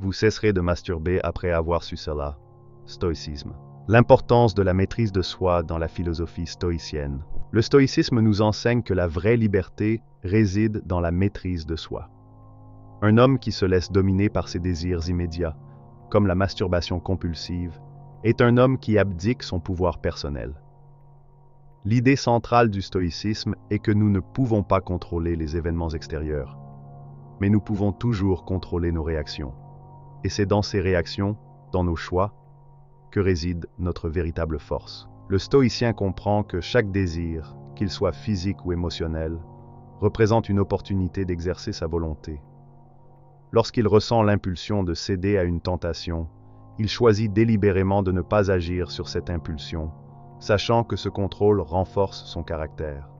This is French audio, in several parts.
vous cesserez de masturber après avoir su cela. Stoïcisme. L'importance de la maîtrise de soi dans la philosophie stoïcienne. Le stoïcisme nous enseigne que la vraie liberté réside dans la maîtrise de soi. Un homme qui se laisse dominer par ses désirs immédiats, comme la masturbation compulsive, est un homme qui abdique son pouvoir personnel. L'idée centrale du stoïcisme est que nous ne pouvons pas contrôler les événements extérieurs, mais nous pouvons toujours contrôler nos réactions. Et c'est dans ces réactions, dans nos choix, que réside notre véritable force. Le stoïcien comprend que chaque désir, qu'il soit physique ou émotionnel, représente une opportunité d'exercer sa volonté. Lorsqu'il ressent l'impulsion de céder à une tentation, il choisit délibérément de ne pas agir sur cette impulsion, sachant que ce contrôle renforce son caractère.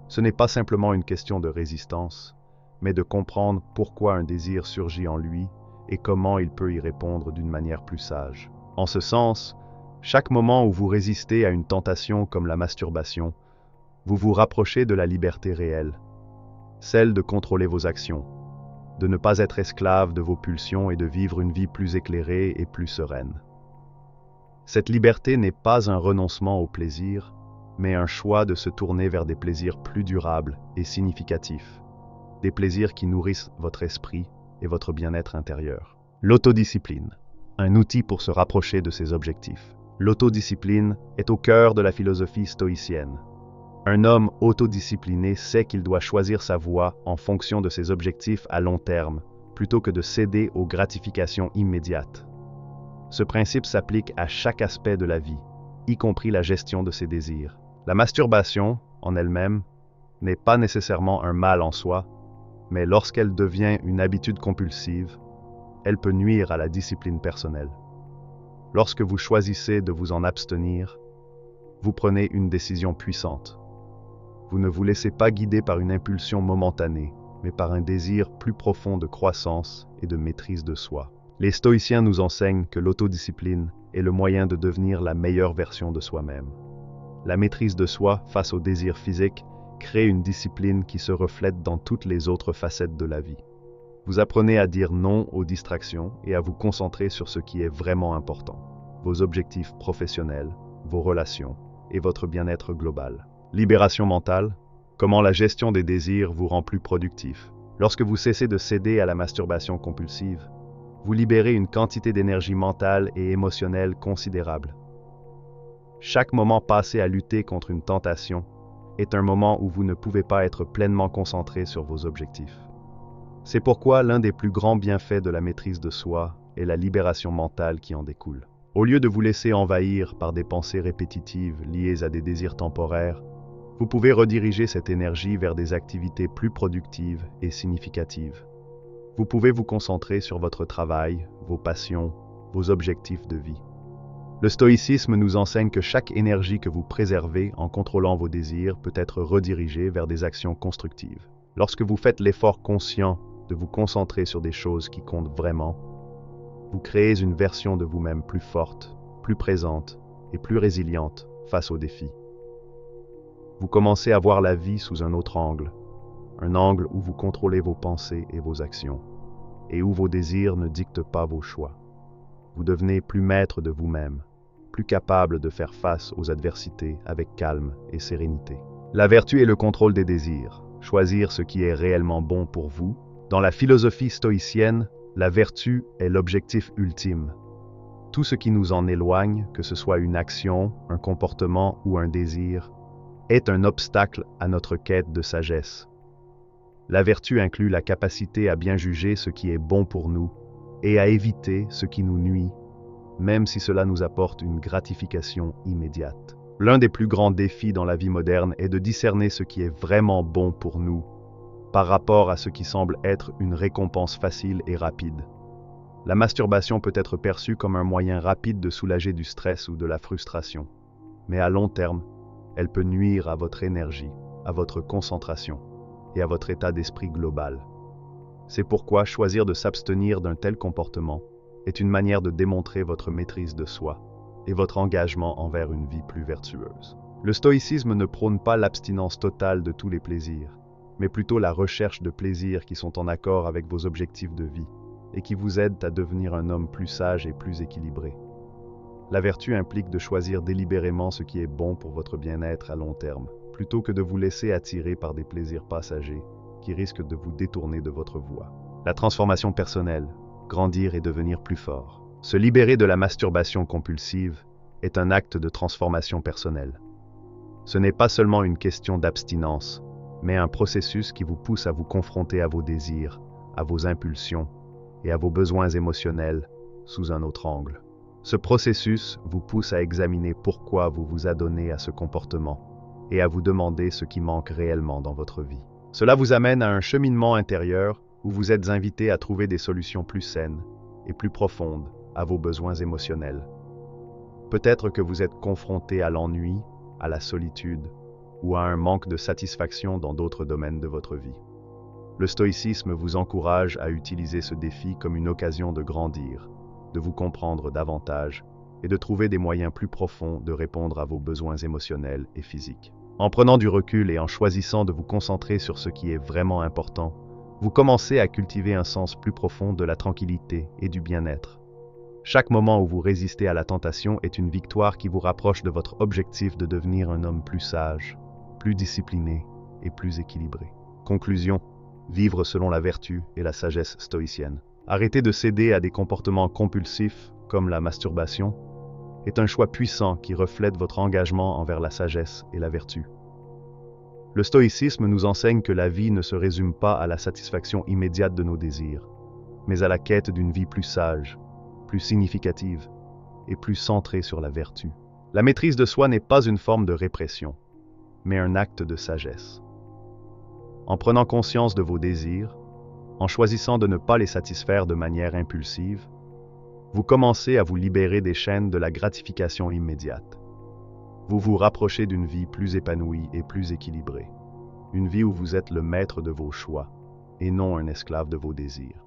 Ce n'est pas simplement une question de résistance, mais de comprendre pourquoi un désir surgit en lui et comment il peut y répondre d'une manière plus sage. En ce sens, chaque moment où vous résistez à une tentation comme la masturbation, vous vous rapprochez de la liberté réelle, celle de contrôler vos actions, de ne pas être esclave de vos pulsions et de vivre une vie plus éclairée et plus sereine. Cette liberté n'est pas un renoncement au plaisir, mais un choix de se tourner vers des plaisirs plus durables et significatifs, des plaisirs qui nourrissent votre esprit et votre bien-être intérieur. L'autodiscipline, un outil pour se rapprocher de ses objectifs. L'autodiscipline est au cœur de la philosophie stoïcienne. Un homme autodiscipliné sait qu'il doit choisir sa voie en fonction de ses objectifs à long terme, plutôt que de céder aux gratifications immédiates. Ce principe s'applique à chaque aspect de la vie, y compris la gestion de ses désirs. La masturbation, en elle-même, n'est pas nécessairement un mal en soi, mais lorsqu'elle devient une habitude compulsive, elle peut nuire à la discipline personnelle. Lorsque vous choisissez de vous en abstenir, vous prenez une décision puissante. Vous ne vous laissez pas guider par une impulsion momentanée, mais par un désir plus profond de croissance et de maîtrise de soi. Les stoïciens nous enseignent que l'autodiscipline est le moyen de devenir la meilleure version de soi-même. La maîtrise de soi face aux désirs physiques crée une discipline qui se reflète dans toutes les autres facettes de la vie. Vous apprenez à dire non aux distractions et à vous concentrer sur ce qui est vraiment important, vos objectifs professionnels, vos relations et votre bien-être global. Libération mentale, comment la gestion des désirs vous rend plus productif. Lorsque vous cessez de céder à la masturbation compulsive, vous libérez une quantité d'énergie mentale et émotionnelle considérable. Chaque moment passé à lutter contre une tentation est un moment où vous ne pouvez pas être pleinement concentré sur vos objectifs. C'est pourquoi l'un des plus grands bienfaits de la maîtrise de soi est la libération mentale qui en découle. Au lieu de vous laisser envahir par des pensées répétitives liées à des désirs temporaires, vous pouvez rediriger cette énergie vers des activités plus productives et significatives. Vous pouvez vous concentrer sur votre travail, vos passions, vos objectifs de vie. Le stoïcisme nous enseigne que chaque énergie que vous préservez en contrôlant vos désirs peut être redirigée vers des actions constructives. Lorsque vous faites l'effort conscient de vous concentrer sur des choses qui comptent vraiment, vous créez une version de vous-même plus forte, plus présente et plus résiliente face aux défis. Vous commencez à voir la vie sous un autre angle, un angle où vous contrôlez vos pensées et vos actions, et où vos désirs ne dictent pas vos choix. Vous devenez plus maître de vous-même, plus capable de faire face aux adversités avec calme et sérénité. La vertu est le contrôle des désirs, choisir ce qui est réellement bon pour vous. Dans la philosophie stoïcienne, la vertu est l'objectif ultime. Tout ce qui nous en éloigne, que ce soit une action, un comportement ou un désir, est un obstacle à notre quête de sagesse. La vertu inclut la capacité à bien juger ce qui est bon pour nous et à éviter ce qui nous nuit, même si cela nous apporte une gratification immédiate. L'un des plus grands défis dans la vie moderne est de discerner ce qui est vraiment bon pour nous par rapport à ce qui semble être une récompense facile et rapide. La masturbation peut être perçue comme un moyen rapide de soulager du stress ou de la frustration, mais à long terme, elle peut nuire à votre énergie, à votre concentration et à votre état d'esprit global. C'est pourquoi choisir de s'abstenir d'un tel comportement est une manière de démontrer votre maîtrise de soi et votre engagement envers une vie plus vertueuse. Le stoïcisme ne prône pas l'abstinence totale de tous les plaisirs, mais plutôt la recherche de plaisirs qui sont en accord avec vos objectifs de vie. et qui vous aident à devenir un homme plus sage et plus équilibré. La vertu implique de choisir délibérément ce qui est bon pour votre bien-être à long terme, plutôt que de vous laisser attirer par des plaisirs passagers qui risquent de vous détourner de votre voie. La transformation personnelle, grandir et devenir plus fort. Se libérer de la masturbation compulsive est un acte de transformation personnelle. Ce n'est pas seulement une question d'abstinence, mais un processus qui vous pousse à vous confronter à vos désirs, à vos impulsions et à vos besoins émotionnels sous un autre angle. Ce processus vous pousse à examiner pourquoi vous vous adonnez à ce comportement et à vous demander ce qui manque réellement dans votre vie. Cela vous amène à un cheminement intérieur où vous êtes invité à trouver des solutions plus saines et plus profondes à vos besoins émotionnels. Peut-être que vous êtes confronté à l'ennui, à la solitude ou à un manque de satisfaction dans d'autres domaines de votre vie. Le stoïcisme vous encourage à utiliser ce défi comme une occasion de grandir, de vous comprendre davantage et de trouver des moyens plus profonds de répondre à vos besoins émotionnels et physiques. En prenant du recul et en choisissant de vous concentrer sur ce qui est vraiment important, vous commencez à cultiver un sens plus profond de la tranquillité et du bien-être. Chaque moment où vous résistez à la tentation est une victoire qui vous rapproche de votre objectif de devenir un homme plus sage, plus discipliné et plus équilibré. Conclusion, vivre selon la vertu et la sagesse stoïcienne. Arrêter de céder à des comportements compulsifs, comme la masturbation, est un choix puissant qui reflète votre engagement envers la sagesse et la vertu. Le stoïcisme nous enseigne que la vie ne se résume pas à la satisfaction immédiate de nos désirs, mais à la quête d'une vie plus sage, plus significative et plus centrée sur la vertu. La maîtrise de soi n'est pas une forme de répression, mais un acte de sagesse. En prenant conscience de vos désirs, en choisissant de ne pas les satisfaire de manière impulsive, vous commencez à vous libérer des chaînes de la gratification immédiate. Vous vous rapprochez d'une vie plus épanouie et plus équilibrée. Une vie où vous êtes le maître de vos choix et non un esclave de vos désirs.